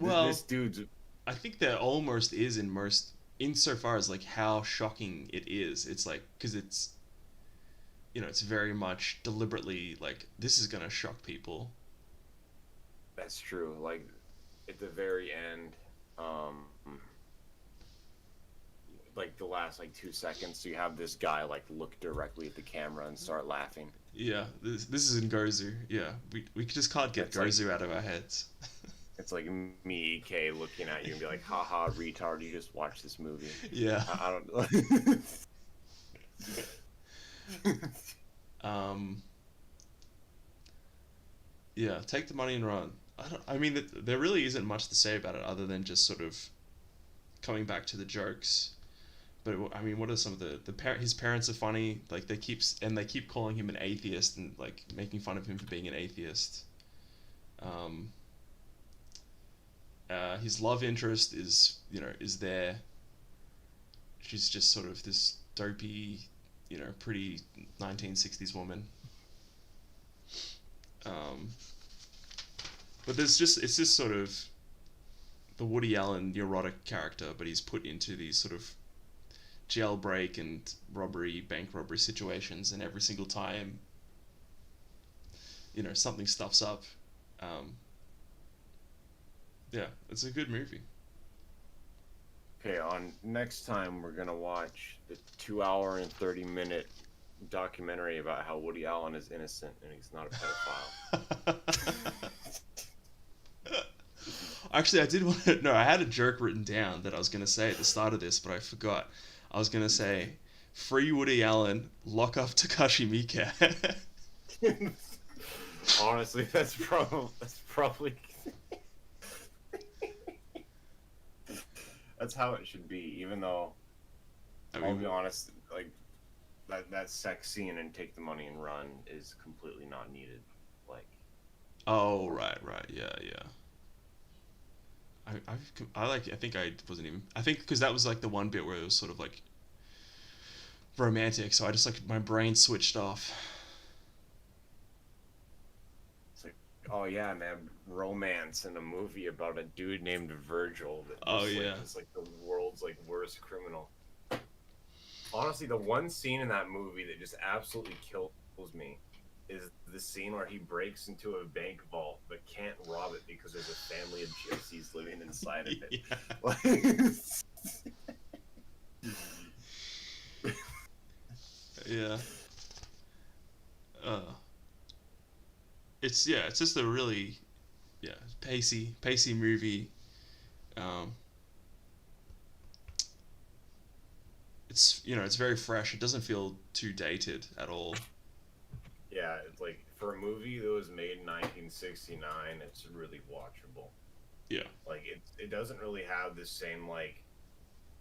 Mm. this Well, dude's. I think there almost is in most, insofar as like how shocking it is. It's like because it's it's very much deliberately like this is gonna shock people. That's true. Like at the very end, um, like the last like 2 seconds, so you have this guy like look directly at the camera and start laughing. Yeah, this is in Gozu. Yeah, we just can't get It's like Gozu out of our heads. it's like me, EK, looking at you and be like, "Haha, retard! You just watched this movie." Yeah. I don't. Um. Yeah, take the money and run. I mean, there really isn't much to say about it other than just sort of coming back to the jokes. But I mean, what are some of his parents are funny. Like they keep calling him an atheist and like making fun of him for being an atheist. Um, his love interest is there. She's just sort of this dopey, pretty 1960s woman. Um, but it's just sort of the Woody Allen neurotic character, but he's put into these sort of jailbreak and bank robbery situations, and every single time, something stuffs up. Um, yeah, it's a good movie. Okay, on next time we're gonna watch the 2 hour and 30 minute documentary about how Woody Allen is innocent and he's not a pedophile. Actually, I did want to. No, I had a joke written down that I was going to say at the start of this, but I forgot. I was going to say, "Free Woody Allen, lock up Takashi Miike." Honestly, that's probably that's how it should be. Even though I I'll mean, be honest, like that sex scene and Take the Money and Run is completely not needed. Like, oh right, right, yeah, yeah. I think I wasn't even. I think because that was like the one bit where it was sort of like romantic, so I just like my brain switched off. it's like, oh yeah, man, romance in a movie about a dude named Virgil that Oh just like yeah, is like the world's like worst criminal. Honestly, the one scene in that movie that just absolutely kills me is the scene where he breaks into a bank vault but can't rob it because there's a family of gypsies living inside of it. yeah, yeah. Uh, it's just a really pacey movie. Um, it's very fresh. It doesn't feel too dated at all. Yeah, it's like for a movie that was made in 1969, it's really watchable. Yeah, Like it doesn't really have the same like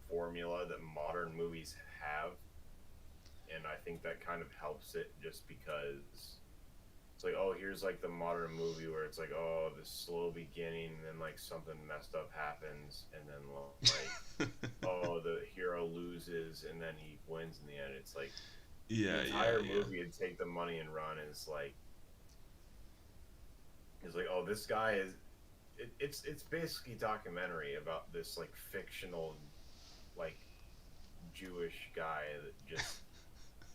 formula that modern movies have, and I think that kind of helps it just because it's like, oh, here's like the modern movie where it's like, oh, the slow beginning and then like something messed up happens and then like oh, the hero loses and then he wins in the end. It's like the yeah, yeah, entire yeah. movie and Take the Money and Run is like, oh, this guy is it's basically a documentary about this like fictional like Jewish guy that just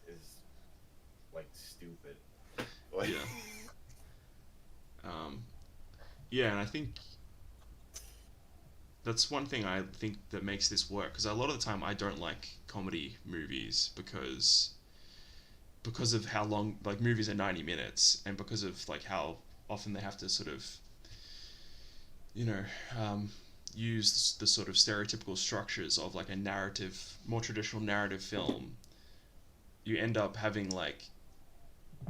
is like stupid. Like Yeah. Um, yeah, and I think that's one thing I think that makes this work because a lot of the time I don't like comedy movies because of how long like movies are 90 minutes and because of like how often they have to sort of you know um, use the sort of stereotypical structures of like a narrative more traditional narrative film. You end up having like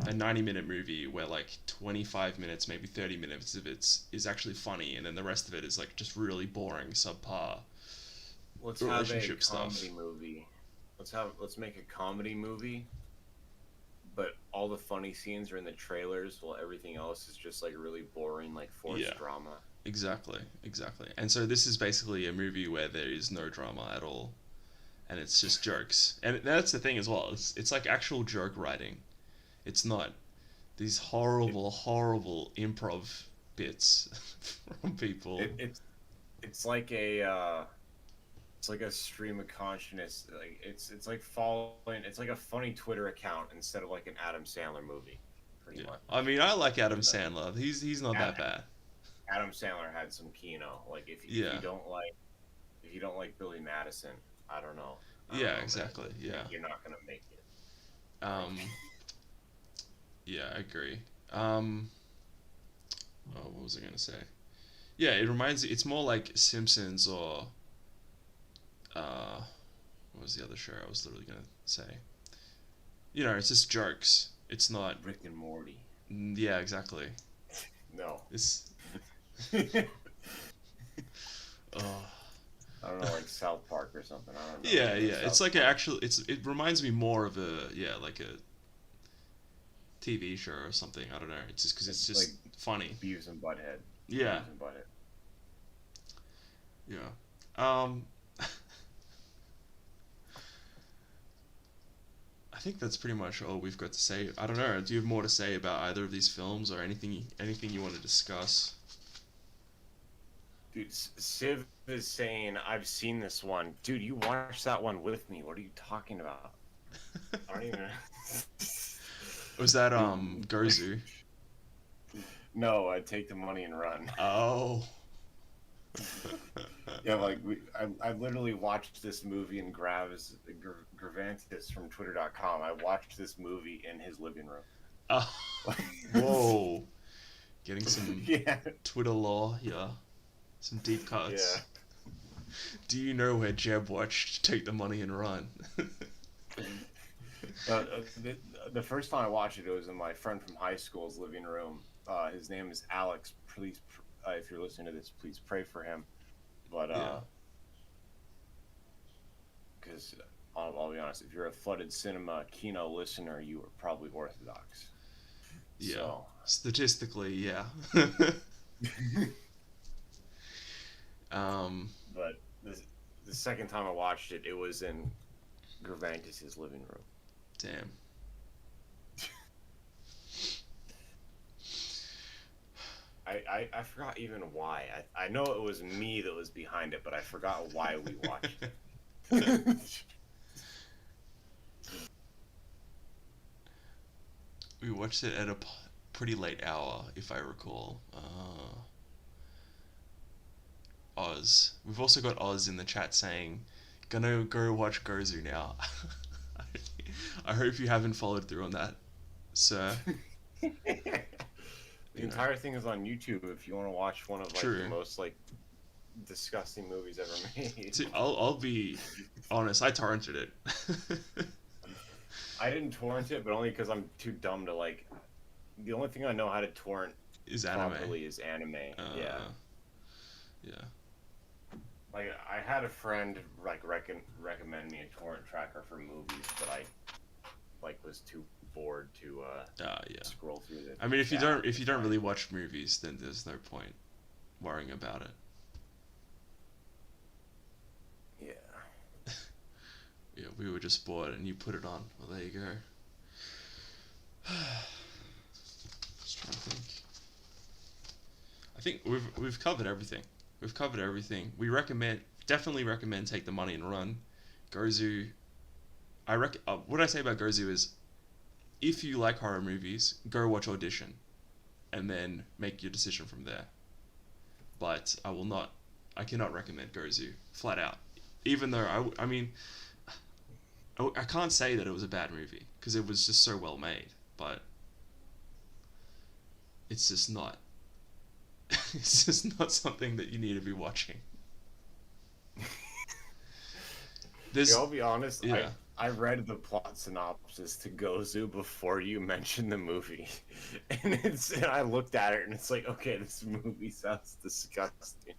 a 90-minute movie where like 25 minutes, maybe 30 minutes of it is actually funny, and then the rest of it is like just really boring, subpar Let's have a relationship comedy stuff. movie. Let's make a comedy movie, but all the funny scenes are in the trailers, while everything else is just like really boring, like Yeah, forced drama. exactly, exactly. And so this is basically a movie where there is no drama at all, and it's just jokes. And that's the thing as well. It's like actual joke writing. It's not these It, horrible, horrible improv bits from people. it's like a it's like a stream of consciousness. Like it's like following. It's like a funny Twitter account instead of like an Adam Sandler movie, pretty Yeah, much. I mean, I like Adam Even though Sandler. He's not Ad- that bad. Adam Sandler had some Kino. Like Yeah, if you don't like Billy Madison, I don't yeah, know, man. exactly. Yeah, You're not gonna make it. Like um, yeah, I agree. Oh, what was I gonna say? Yeah, it reminds. It's more like Simpsons or uh, what was the other show I was literally gonna say? It's just jokes. It's not. Rick and Morty. Yeah, exactly. No. It's. Oh. I don't know, like South Park or something. I don't know. Yeah, You know yeah. It's South like an Park. actual. It reminds me more of a like a TV show or something. I don't know. It's just because it's Like just funny. Beavis and Butthead. Yeah, Beavis and Butthead. yeah. Um, I think that's pretty much all we've got to say. I don't know. Do you have more to say about either of these films or anything you want to discuss? Dude, Civ is saying, I've seen this one. Dude, you watched that one with me. What are you talking about? I don't even. Was that Dude, Gozu? no, I'd take the money and run. Oh. Yeah, like I literally watched this movie in Gravantis from Twitter.com. I watched this movie in his living Oh. room. Whoa. Getting some Yeah, Twitter lore here. Some deep yeah. cuts. Do you know where Jeb watched Take the Money and Run? The first time I watched it, it was in my friend from high school's living room. His name is Alex. Please, if you're listening to this, please pray for him. But Yeah. because I'll be honest, if you're a flooded cinema Kino listener, you are probably Orthodox. Yeah. So, Statistically, yeah. um, but the second time I watched it, it was in Gervantes' living room. damn. I forgot even why. I know it was me that was behind it, but I forgot why we watched it. We watched it at a pretty late hour, if I recall. Oz. We've also got Oz in the chat saying, "Gonna go watch Gozu now." I hope you haven't followed through on that, sir. The You know, entire thing is on YouTube if you want to watch one of like true. the most like disgusting movies ever made. See, I'll be honest. I torrented it. I didn't torrent it, but only because I'm too dumb to like. The only thing I know how to torrent Is anime. properly is anime. Yeah. Yeah. Like I had a friend like recommend me a torrent tracker for movies, but I like was too bored to Yeah. scroll through the I mean, if you chat don't if you to don't find really it. watch movies, then there's no point worrying about it. Yeah. Yeah, we were just bored, and you put it on. Well, there you go. Just trying to think. I think we've covered everything. We've covered everything. We definitely recommend Take the Money and Run. Gozu. What I say about Gozu is, if you like horror movies, go watch Audition, and then make your decision from there. But I cannot recommend Gozu flat out. Even though I mean, I can't say that it was a bad movie because it was just so well made, but it's just not. It's just not something that you need to be watching. Yeah, I'll be honest. Yeah. I read the plot synopsis to Gozu before you mentioned the movie, and I looked at it and it's like, okay, this movie sounds disgusting.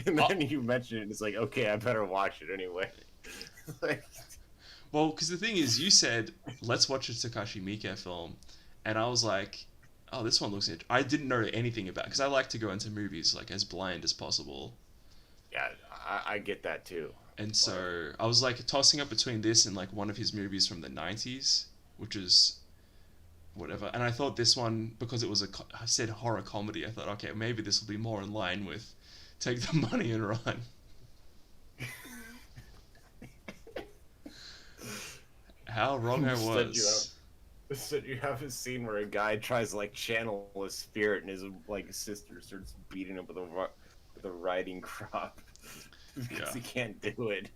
And Oh, then you mentioned it, and it's like, okay, I better watch it anyway. Like, well, because the thing is, you said let's watch a Takashi Miike film, and I was like, oh, this one looks. I didn't know anything about because I like to go into movies like as blind as possible, yeah, I get that too. and Like, so I was like tossing up between this and like one of his movies from the '90s, which is whatever. And I thought this one because it was I said horror comedy. I thought okay, maybe this will be more in line with Take the Money and Run. How wrong I instead was. you have a scene where a guy tries to like channel a spirit, and his like sister starts beating him with a riding crop because Yeah. he can't do it.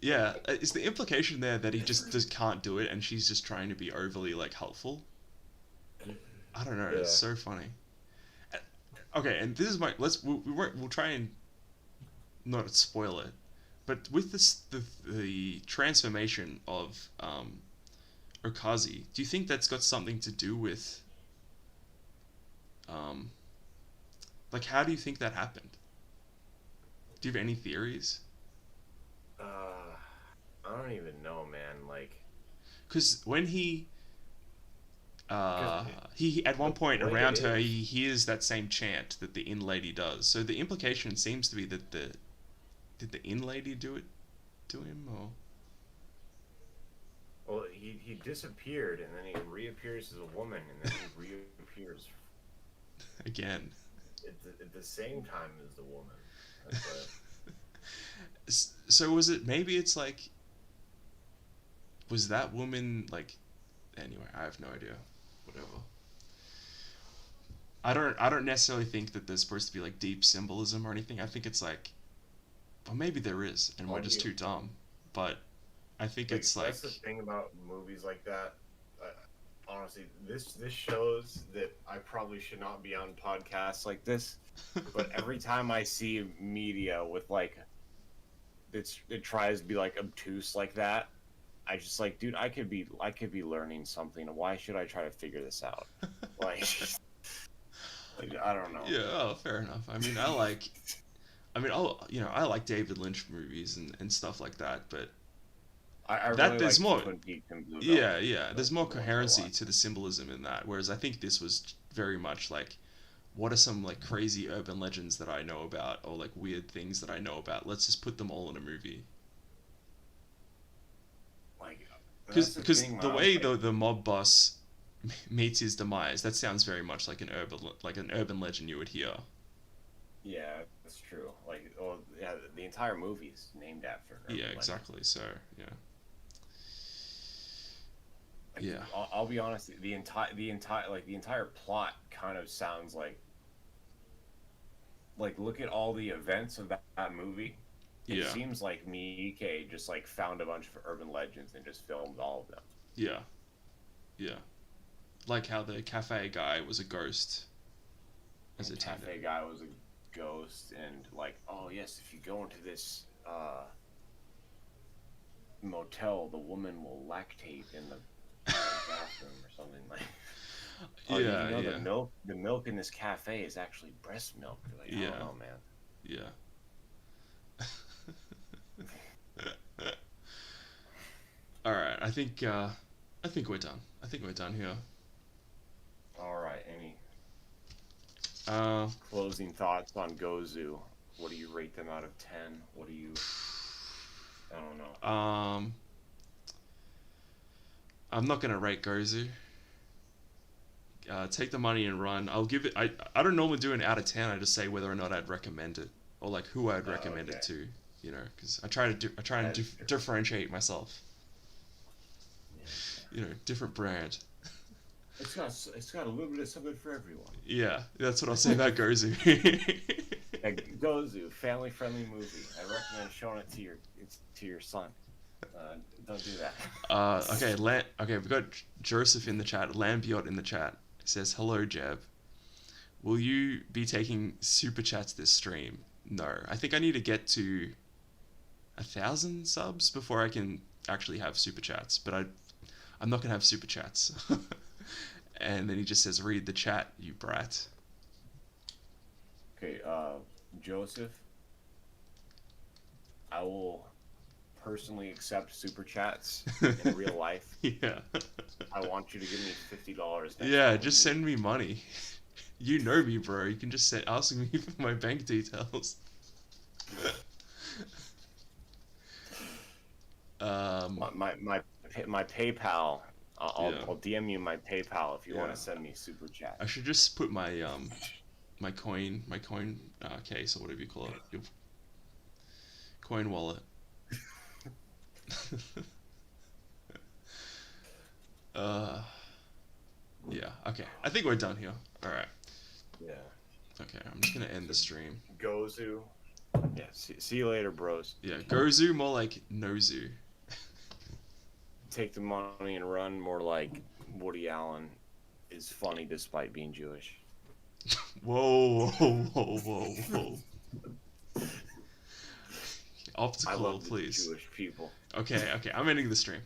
Yeah, is the implication there that he just can't do it and she's just trying to be overly like helpful? I don't know. It's Yeah. so funny. Okay, and this is my we'll try and not spoil it, but with the transformation of Okazi, do you think that's got something to do with um like how do you think that happened? Do you have any theories? Uh, I don't even know, man. Like, Because when because he at one the point way it around her is, he hears that same chant that the inn lady does. So the implication seems to be that the did the inn lady do it to him or well, he disappeared and then he reappears as a woman, and then he reappears again. at the same time as the woman. That's So was it maybe it's like was that woman like anyway I have no idea. Whatever. I don't necessarily think that there's supposed to be like deep symbolism or anything. I think it's like well maybe there is and we're all just you too dumb. But I think like. it's That's like the thing about movies like that. Uh, Honestly, this shows that I probably should not be on podcasts like this. But every time I see media with like it tries to be like obtuse like that, I just like, dude, I could be learning something. Why should I try to figure this out? Like, like I don't know. yeah, oh, fair enough. I mean, I like David Lynch movies and stuff like that, but I that really there's like more, Twin Peaks and Blue yeah, Velvet. yeah, Those there's more are the ones I coherency watch. to the symbolism in that. Whereas I think this was very much like, what are some like crazy urban legends that I know about, or like weird things that I know about? Let's just put them all in a movie. Like, that's the Because thing, man. the I was way like, the mob boss meets his demise, that sounds very much like an urban legend you would hear. yeah, that's true. Like, oh yeah, the entire movie is named after an Yeah, urban legend. exactly. So yeah, Like, yeah, I'll be honest, the entire plot kind of sounds like look at all the events of that movie. It yeah, seems like Miike just like found a bunch of urban legends and just filmed all of them. yeah, yeah. Like how the cafe guy was a ghost, as And it turned out. cafe guy was a ghost, and like, oh yes, if you go into this motel, the woman will lactate in the bathroom or something like. Oh, did you Yeah, know yeah, the milk in this cafe is actually breast milk? You're like, I don't yeah, know, man. yeah. All right, I think we're done. I think we're done here. All right, any Uh, closing thoughts on Gozu? What do you rate them out of 10? What do you? I don't know. um, I'm not gonna rate Gozu. Take the money and run. I'll give it. I don't normally do an out of 10. I just say whether or not I'd recommend it or like who I'd recommend it Okay, to. You know, because I try and that is true. differentiate myself. Yeah, You know, different brand. it's got a little bit of something for everyone. Yeah, that's what I'll say about Gozu. Yeah, Gozu, family friendly movie. I recommend showing it to your son. Don't do that. Okay, we've got Joseph in the chat, Lambiot in the chat. He says, "Hello, Jeb. Will you be taking super chats this stream?" No, I think I need to get to 1,000 subs before I can actually have super chats, but I'm not gonna have super chats. And then he just says, "Read the chat, you brat." Okay, Joseph, I will personally accept super chats in real life. Yeah. I want you to give me $50 next Yeah, time we just meet. send me money. You know me, bro. You can just ask me for my bank details. Um, My PayPal. yeah, I'll DM you my PayPal if you want yeah. to send me super I chats. should just put my coin case or whatever you call it, your coin wallet. uh, yeah. Okay. I think we're done here. All right. Yeah. Okay. I'm just gonna end the So stream. Gozu. Yeah. See you later, bros. Yeah. Gozu, more like Nozu. Take the money and run. More like Woody Allen is funny despite being Jewish. Whoa, whoa, whoa, whoa, whoa. I Optical, love the please. Jewish people. Okay. Okay. I'm ending the stream.